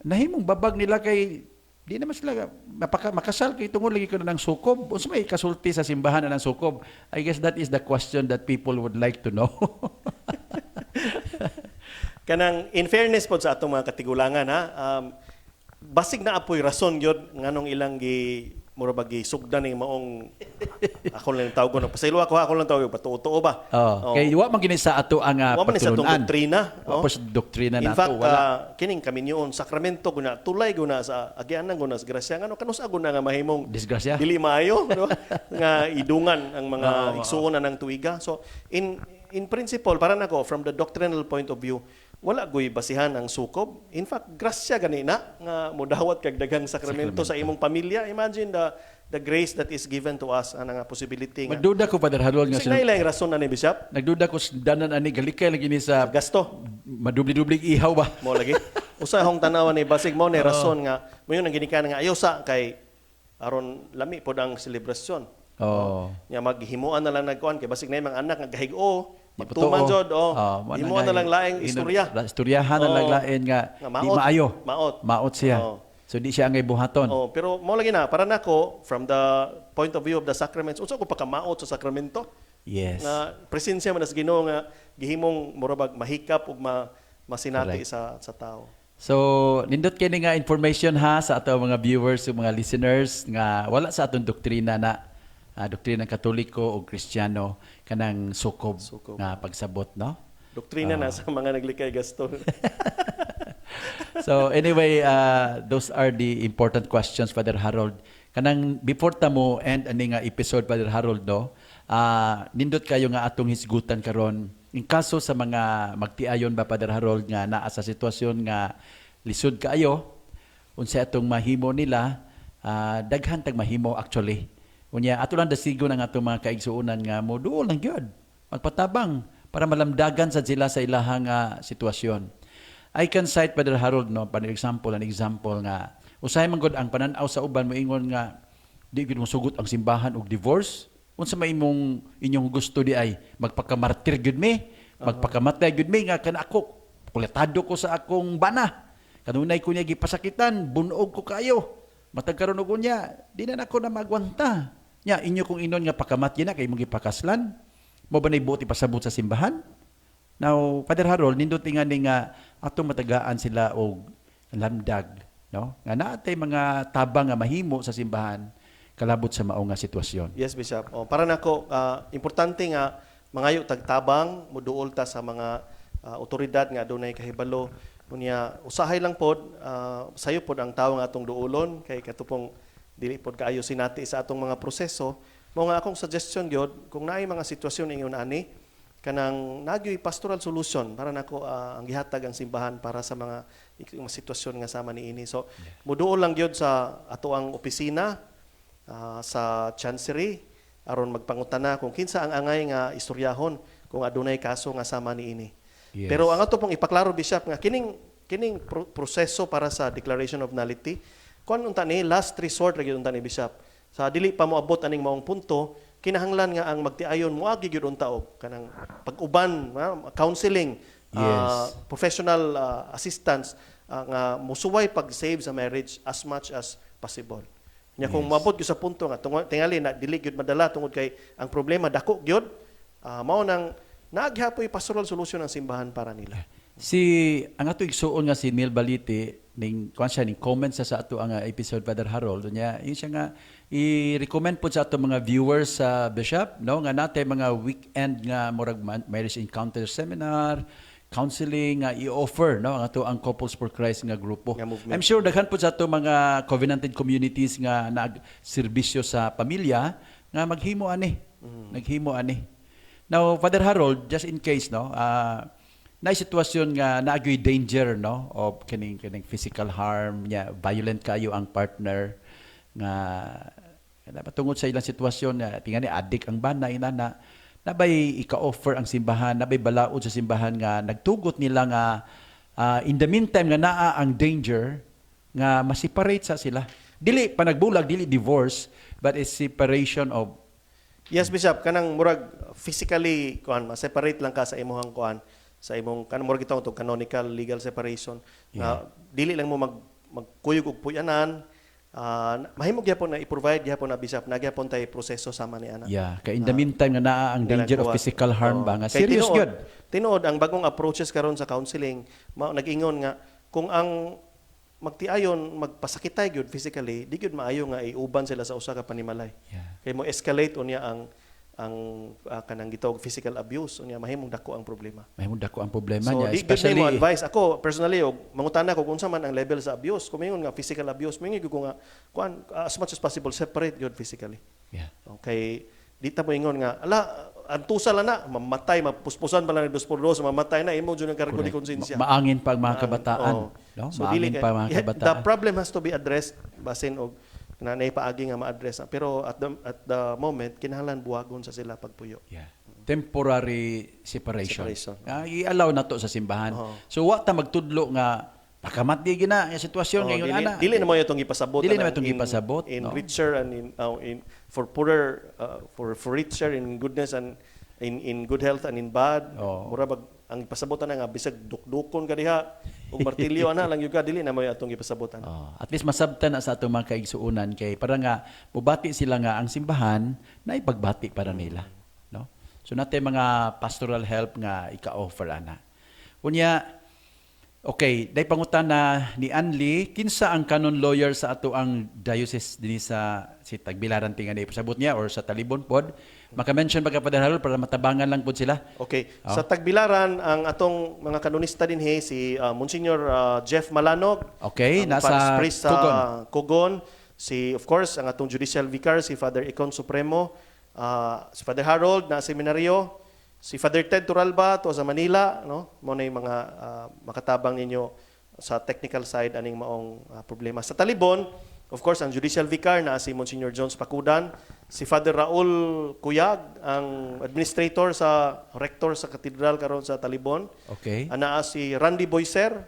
nahimong babag nila kay di naman sila makasal kay tungod lagi ko na ng sukob. Unsa may kasulti sa simbahan na ng sukob? I guess that is the question that people would like to know. Kanang in fairness po sa atong mga katigulangan ha. Basig na apoy rason gyud nganong ilang mura ba gisugdan ning maong ako lang tawag ko no. Pasaylo ako lang tawag patuo ba. Oh, kay wa man gini sa ato ang Wa man sa atong patulunan. doktrina. Wa pa sa doktrina In nato fact, wala. kining kaminyoon sakramento guna tulay guna sa agianan guna sa grasya ngano kanus guna nga mahimong Disgrasya. dili maayo no? nga idungan ang mga igsuonan ng tuiga. So in principle para nako from the doctrinal point of view wala goy basihan ang sukob. In fact, grasya ganina nga modawat kag daghang sakramento sa imong pamilya. Imagine the grace that is given to us ana nga possibility nga. Magduda ko Father Harold nga Kasi na rason na ni Bishop nagduda ko danan ani galikay lagi ni sa gasto madubli-dubli ihaw ba. mo lagi. Usa hong tanawan ni basig mo ni rason nga mayon ang ginikanan nga ayosa kay aron lami pod ang selebrasyon. Oh. Nya maghimuan na lang nagkuan kay basig na yung mga anak nga gahig-o Di magtuman totoo. jod himuan na lang laing istorya. Istoryahan na lang lain nga Nga di maot. maayo. Maot. Maot siya. Oo. So di siya angay buhaton. Oh, pero mo lagi na para nako from the point of view of the sacraments unsa ko pagkamaot sa sakramento Yes. nga presensya man sa Ginoo nga gihimong murabag mahikap ug masinati sa tao. So, nindot kini nga information ha sa ato mga viewers ug mga listeners nga wala sa atong doktrina na doktrina Katoliko o Kristiyano kanang sukob nga pagsabot, no? Doktrina na sa mga naglikay gasto. So anyway, those are the important questions, Father Harold. Kanang before ta mo end ani nga episode, Father Harold, no? Nindot kayo nga atong hisgutan karon. In kaso sa mga magtiayon ba, Father Harold, nga naa sa sitwasyon nga lisod kaayo, unsa atong mahimo nila, daghan tag mahimo actually. Unya ato lang dasigon ang atong mga kaigsuonan nga moduol lang gyud. Magpatabang para malamdagan sa sila sa ilahang sitwasyon. I can cite Father Harold no, an example nga usahay man gud ang panan-aw sa uban moingon nga di gid mo sugot ang simbahan og divorce. Unsa may inyong gusto di ay magpakamartir gud mi, magpakamatay gud mi nga kana ako kuletado ko sa akong bana. Kanunay ko niya gipasakitan, bunog ko kayo. Matag karon og unya, di na nako na magwanta. Nya inyo kung inon nga pakamatya na kay mong gipakaslan. Mo ba buti pasabot sa simbahan? Now, Father Harold, nindot nga ni nga atong matagaan sila og lamdag, no? Nga naatay mga tabang nga mahimo sa simbahan kalabot sa mao nga sitwasyon. Yes, Bishop. Para nako importante nga mangayo tagtabang moduol ta sa mga otoridad nga adunay kahibalo. Unya usahay lang pod sayo pod ang tawo nga atong duolon kay katupong dili pod kaayo sinati sa atong mga proseso. Mao nga akong suggestion gyud kung naay mga sitwasyon ingon ani kanang nagyoy pastoral solution para nako ang gihatag ang simbahan para sa mga sitwasyon nga sama niini. So moduol lang gyud sa ato ang opisina sa chancery aron magpangutana kung kinsa ang angay nga istoryahon kung adunay kaso nga sama niini. Yes. Pero ang ato pong ipaklaro Bishop nga kining proseso para sa declaration of nullity kun unta ni last resort ra gyud unta ni Bishop. Sa dili pa moabot aning maong punto, kinahanglan nga ang magtiayon moagi gyud unta og kanang pag-uban, counseling, professional assistance nga musuway pag-save sa marriage as much as possible. Nya kung moabot gyud sa punto nga tingali na dili gyud madala tungod kay ang problema dako gyud, mao nang naghapoy pastoral solution ang simbahan para nila. Ang ato igsuon nga si Neil Balite ning comment sa ato ang episode Father Harold nya yun siya nga i-recommend po sa ato mga viewers sa Bishop, no, nga natay mga weekend nga murag marriage encounter seminar, counseling nga i-offer, no, ang ato ang Couples for Christ nga grupo. Nga movement. I'm sure daghan po sa ato mga covenanted communities nga nagserbisyo sa pamilya nga maghimo ani. Naghimo ani. Now, Father Harold, just in case, no, na sitwasyon nga naagoy danger, no, of kining physical harm, violent kayo ang partner nga patungod sa ilang sitwasyon nga tingani addict ang bana inana, nabay ika-offer ang simbahan, nabay balaod sa simbahan nga nagtugot nila nga in the meantime nga naa ang danger nga ma-separate sa sila. Dili panagbulag, dili divorce, but it's separation of Yes, Bishop, kanang murag physically kuan ma-separate lang ka sa imong kuan sa imong kanang murag itong canonical legal separation. Na dili lang mo magkuyog og puyanan. Mahimo gyapon na i-provide gyapon na Bishop na gyapon tay proseso sama ni ana. kay in the meantime nga naa ang danger of physical harm ba nga Kay serious tinuod, good. Tinuod ang bagong approaches karon sa counseling, nag-ingon nga kung ang magtiayon magpasakitay gyud physically, di gyud maayo nga iuban sila sa usa ka panimalay. Kay mo escalate unya ang kanang gitawag physical abuse unya mahimong dako ang problema. Mahimong dako ang problema So niya, di gyud especially mo advice ako personally og mangutana ko kung sa man ang level sa abuse. Kung mingon nga physical abuse, mingon ko nga kuan as much as possible separate gyud physically. Okay, di ta mo ingon nga ala antusa lang na mamatay mapuspusan pa lang dos por dos mamatay na imo jud ang kargo ni konsensya. maangin pa ang mga kabataan, no? So, Maangin pa ang mga the kabataan. problem has to be addressed basin og na naipaagi nga ma-address pero at the moment kinahanglan buwagon sa sila pagpuyo. Temporary separation. Separation. I-allow na to sa simbahan. So wa ta magtudlo nga pakamat di gina yung sitwasyon ngayon ana. Dili na mo itong ipasabot. Dili na mo itong ipasabot, in no? richer and in for poorer for richer in goodness and in good health and in bad. Mura bag ang ipasabotan na nga bisag dukdukon ka diha ug martilyo ana lang yung ka dili na mo atong ipasabotan. At least masabtan na sa atong mga kaigsuunan kay para nga mubati sila nga ang simbahan na ipagbati para nila, no? So natay mga pastoral help nga ika-offer ana. Unya okay, day pangutana ni Anli, kinsa ang canon lawyer sa ato ang diocese dinhi sa si Tagbilaran tingan ipasabot niya or sa Talibon pod. Maka-mention ba ka Father Harold para matabangan lang pod sila? Okay. Sa Tagbilaran, ang atong mga kanonista din si Monsignor Jeff Malanog. Okay, ang nasa priest sa Cogon. Si, of course, ang atong judicial vicar, si Father Icon Supremo. Si Father Harold na seminaryo. Si Father Ted Turalba to sa Manila. No? Muna yung mga makatabang ninyo sa technical side aning maong problema. Sa Talibon, of course, ang judicial vicar na si Monsignor Jones Pacudan. Si Father Raul Cuyag, ang administrator sa rector sa katedral karon sa Talibon. Okay. Ana si Randy Boyser.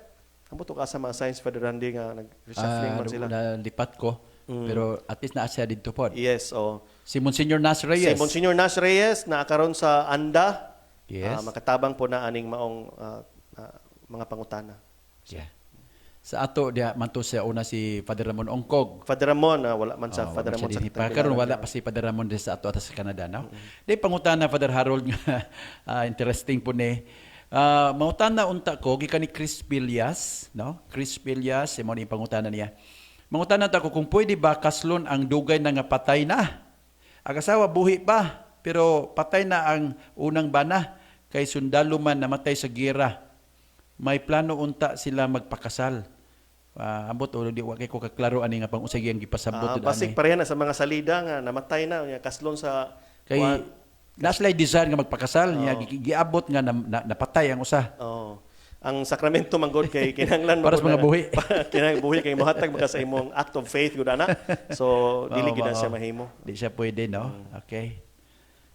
Amo to ka sa mga science Father Randy nga nag-reshuffling man sila. Nalipat ko. Pero at least naa siya dito pod. Yes, Si Monsignor Nas Reyes. Si Monsignor Nas Reyes na karon sa ANDA. Yes. Makatabang po na aning maong mga pangutana. Sa ato dia manto siya una si Father Ramon Ongkog. Father Ramon, wala man sa Father Ramon sa Tagbilaran. Karon wala pa si Father Ramon din sa ato sa Canada, no? Di pangutana Father Harold nga interesting po ni. Mangutana unta ko gikan ni Chris Pillas, no? Chris Pillas, mo ni pangutana niya. Mangutana ta ko kung pwede ba kaslon ang dugay na nga patay na. Ang asawa buhi pa, pero patay na ang unang bana kay sundalo man namatay sa giyera. May plano unta sila magpakasal. Ambot o di wa kay ko kaklaro ani nga pang-usay ang gipasabot Basig pareha na sa mga salida nga namatay na kaslon sa kay naslay desire nga magpakasal niya giabot nga napatay ang usa. Ang sakramento manggod kay kinahanglan para sa mga buhi. Kinahanglan buhi kay mohatag maka sa imong act of faith gud ana. So dili gid na siya mahimo. Di siya pwede, no? Okay.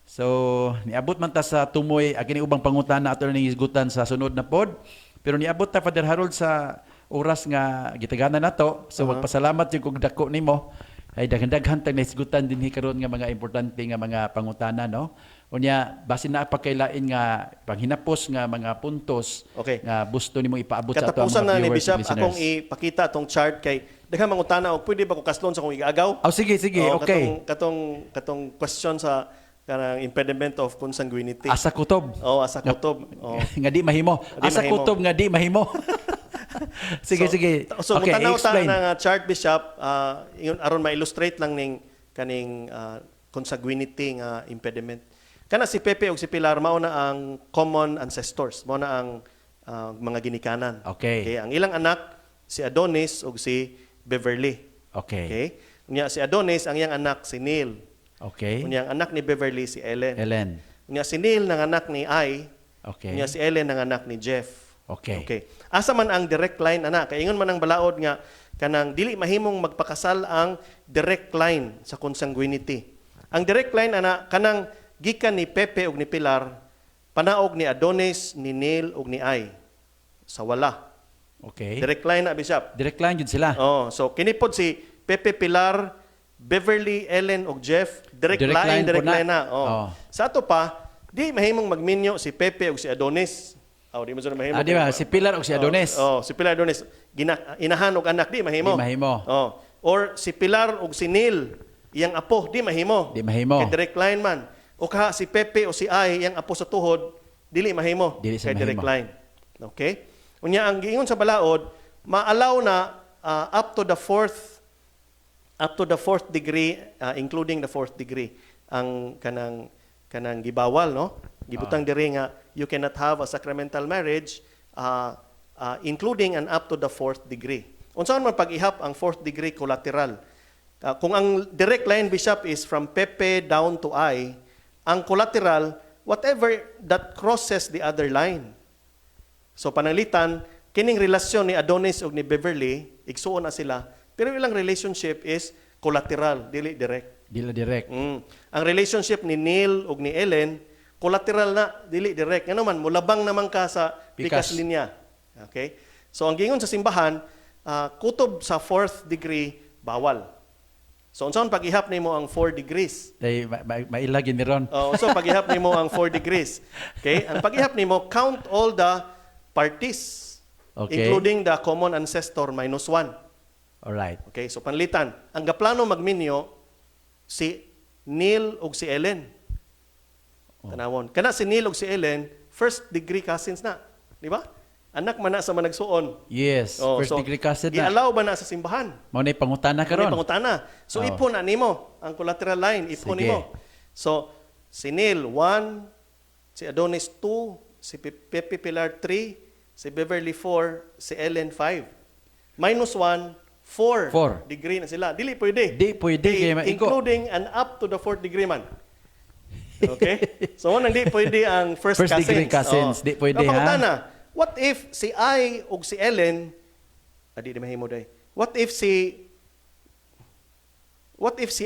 So niabot man ta sa tumoy kini ubang pangutana ato ning isgutan sa sunod na pod. Pero niabot ta Father Harold sa oras nga gitagana nato. So magpasalamat yung kog dako nimo. Ay daghan-daghan tag naisgutan dinhi karon nga mga importante nga mga pangutana, no? Unya basin na pa kay lain nga panghinapos nga mga puntos nga gusto nimo ipaabot sa ato mga viewers ni Bishop, and listeners. akong ipakita atong chart kay daghang mangutana og pwede ba ko kaslon sa akong igaagaw? Sige, okay. Katong question sa kanang impediment of consanguinity. Asa kutob. Asa kutob. Nga di mahimo. Asa kutob nga di mahimo. sige. So okay, mutanaw ta explain. nga chart Bishop, ingon aron ma-illustrate lang ning kaning consanguinity nga impediment. Kana si Pepe ug si Pilar mao na ang common ancestors, mao na ang mga ginikanan. Okay. Ang ilang anak si Adonis ug si Beverly. Okay. Okay? Unya si Adonis ang iyang anak si Neil. Okay. Unya ang anak ni Beverly si Ellen. Ellen. Unya si Neil nang anak ni Ai. Okay. Unya si Ellen nang anak ni Jeff. Okay. Okay. Asa man ang direct line ana? Kay ingon man ang balaod nga kanang dili mahimong magpakasal ang direct line sa consanguinity. Ang direct line ana kanang gikan ni Pepe ug ni Pilar, panaog ni Adonis, ni Neil ug ni Ai. Sa wala. Okay. Direct line na Bishop. Direct line yun sila. Oh, so kinipod si Pepe, Pilar, Beverly, Ellen ug Jeff, direct line po line na. Oh. Oh. Sa ato pa, di mahimong magminyo si Pepe ug si Adonis. Oh, di mo sila mahimo. Di ba? Si Pilar o si Adonis. Oh, si Pilar Adonis. Inahan og anak, di mahimo. Di mahimo. Oh. Or si Pilar ug si Neil, iyang apo, di mahimo. Di mahimo. Kay direct line man. O ka si Pepe o si Ai, iyang apo sa tuhod, dili mahimo. Dili sa Kay direct mahimo. line. Okay? Unya ang giingon sa balaod, ma-allow na up to the fourth degree, including the fourth degree, ang kanang gibawal, no? Gibutang diri nga you cannot have a sacramental marriage including and up to the fourth degree. Unsaon man pag-ihap ang fourth degree collateral? Kung ang direct line Bishop is from Pepe down to I, ang collateral whatever that crosses the other line. So pananglitan kining relasyon ni Adonis ug ni Beverly, igsuon na sila, pero ilang relationship is collateral, dili direct. Dila direct. Ang relationship ni Neil ug ni Ellen, collateral na, dili direct. Ano man, mulabang naman ka sa pikas linya. Okay? So ang gingon sa simbahan, kutob sa fourth degree, bawal. So unsaon pag-ihap nimo ang 4 degrees? Day mailagin ni Ron. So pag-ihap nimo ang 4 degrees. Okay? Ang pag-ihap nimo, count all the parties. Okay. Including the common ancestor minus 1. Alright. Okay, so panlitan. Ang gaplano magminyo, si Neil ug si Ellen. Tanawon. Kana si Neil ug si Ellen, first degree cousins na. Di ba? Anak man na sa managsuon. Yes. First degree cousin na. Gi-allow ba na sa simbahan? Mao na pangutana karon. Pangutana. So ipon na nimo ang collateral line, ipon Sige. nimo. So si Neil 1, si Adonis 2, si Pepe Pilar 3, si Beverly 4, si Ellen 5. Minus 1, 4. Four. Degree na sila. Dili pwede. Di pwede kay maigo. Including and up to the 4th degree man. Okay? So, nang di pwede ang first cousins. degree cousins. Di pwede, ha? Pangutana, what if si I ug si Ellen, di mahimo day. What if si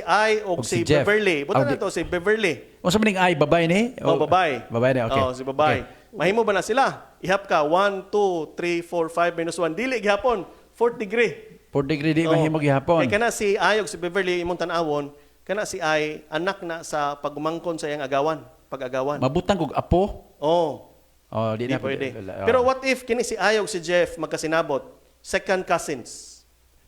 I ug Ug si si Jeff. Beverly? Buta na Di- to si Beverly. Unsa man ning ay babae ni? Babae. Babae ni, okay. Si babae. Okay. Mahimo ba na sila? Ihap ka 1, 2, 3, 4, 5 minus 1. Dili gihapon. 4th degree. 4 degree di mahimo gihapon. Kaya kana si Ay ug si Beverly imong tan-awon, kana si Ay anak na sa pagumangkon sa iyang agawan, pag-agawan. Mabutang kog apo. Oh, Di di na pwede. Pero what if kini si Ay ug si Jeff magkasinabot? Second cousins.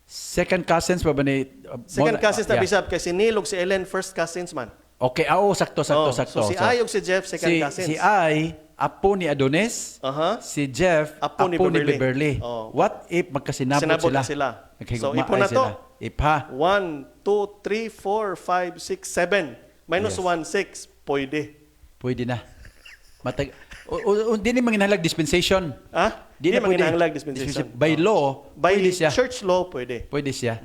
Second cousins pa ba ni Second cousins na yeah. Bishop kay si Neil ug si Ellen first cousins man. Okay, sakto. So si Ay ug si Jeff second cousins. Si Ay apo ni Adonis. Si Jeff Apo ni Beverly. What if magkasinabot Sinabot sila? na sila. So Naghigugma ipon na ay to. sila. Ipha. 1, 2, 3, 4, 5, 6, 7. Minus Yes. 1, 6. Pwede. Pwede na. Matag di ni manginahalag dispensation. Di na man pwede. ginahanglag dispensation. By law, By pwede siya. church law, pwede. Pwede siya.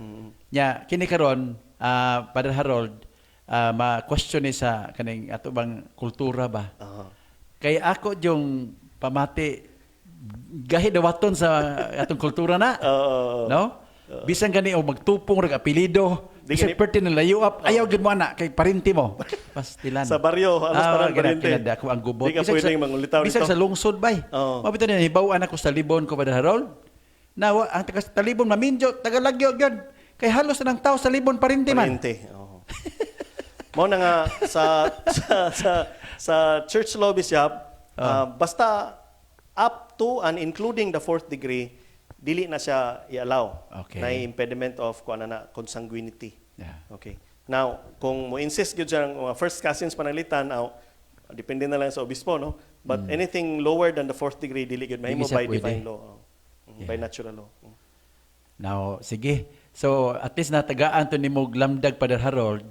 Nya kini karon Father Harold ma-question ni sa kaning ato bang kultura ba? Kay ako yung pamati gahi dawaton sa atong kultura na. No? Bisan gani o magtupong rag apelyido, Di bisan gani- perti na layo up, ayaw gid mo ana kay parinti mo. Pastilan. Sa baryo, alas parang parinti. Kinada ako ang gubot. Di ka pwedeng mangulitaw Bisan dito. sa lungsod bay. Mabito ni hibaw-an ako sa Libon ko Father Harold. Na ang taga sa Libon maminjo, taga Lagyo gyud. Kay halos na ng tao sa Libon parinti man. Parinti. Mao na nga sa church law Bishop, basta up to and including the 4th degree, dili na siya i-allow. Okay. Na impediment of consanguinity. Yeah. Okay. Now, kung mo insist gyud siya ng mga first cousins pananglitan, depende na lang sa obispo, no? But anything lower than the 4th degree, dili gyud mahimo Dili siya by pwede. divine law. By natural law. Now, sige. So, at least natagaan to ni mo lamdag Father Harold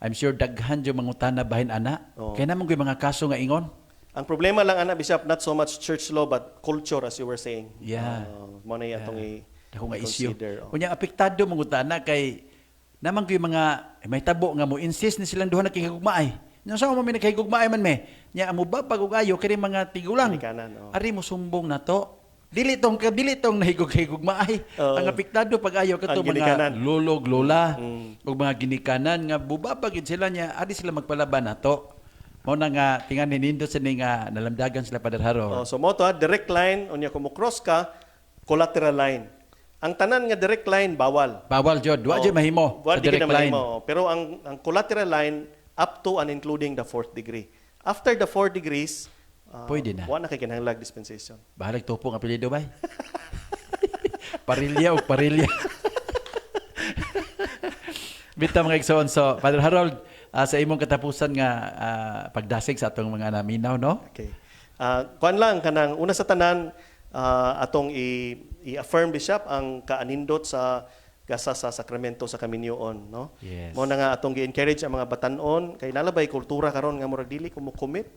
I'm sure daghan yung mangutana bahin ana. Oo. Kaya naman ko yung mga kaso nga ingon. Ang problema lang ana Bishop, not so much church law but culture as you were saying. Yeah. Mo na atong Ako nga issue. consider. Kunya apektado mangutana kay naman ko yung mga may tabo nga mo insist ni silang duha nakikigugmaay. Nya sa mo may nakikigugmaay man me. Nya amo ba pag-ugayo kini mga tigulang. Ginikanan, oo. Ari mo sumbong na to. Dili tong nahigugmaay. Oo. Ang apektado pag-ayo kato Ang mga ginikanan. lulog, lola, ug mga ginikanan nga bubabagid sila niya, ari sila magpalaban nato. Mao na nga tingan nindot sa ni nga nalamdagan sila Father Harold. So mo to direct line unya kung mo cross ka, collateral line. Ang tanan nga direct line bawal. Bawal jud, wa jud mahimo Wala sa di direct kita line. mahimo. Pero ang collateral line up to and including the 4th degree. After the 4 degrees, Pwede na. Wala na kay kinahanglan dispensation. Bahalag tupo ang apelyido bay. Parilya o parilya. Bita mga igsoon. So, Father Harold, sa imong katapusan nga pagdasig sa atong mga naminaw, no? Okay. Kuan lang kanang una sa tanan atong i-affirm Bishop ang kaanindot sa gasa sa sakramento sa kaminyoon, no? Yes. Mo na nga atong gi-encourage ang mga batanon kay nalabay kultura karon nga murag dili ko mo commit.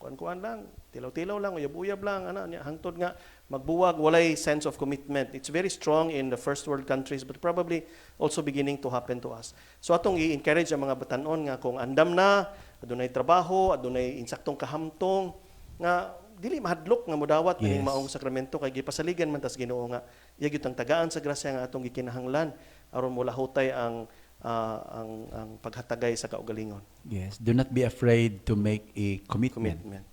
Kuan lang, tilaw-tilaw lang, uyab-uyab lang ana nya hangtod nga magbuwag walay sense of commitment. It's very strong in the first world countries but probably also beginning to happen to us. So atong i-encourage ang mga batanon nga kung andam na, adunay trabaho, adunay insaktong kahamtong nga dili mahadlok nga modawat Yes. ning maong sakramento kay gipasaligan man tas Ginoo nga iya gyud ang tagaan sa grasya nga atong gikinahanglan aron mo lahutay ang paghatagay sa kaugalingon. Yes. Do not be afraid to make a commitment. Commitment.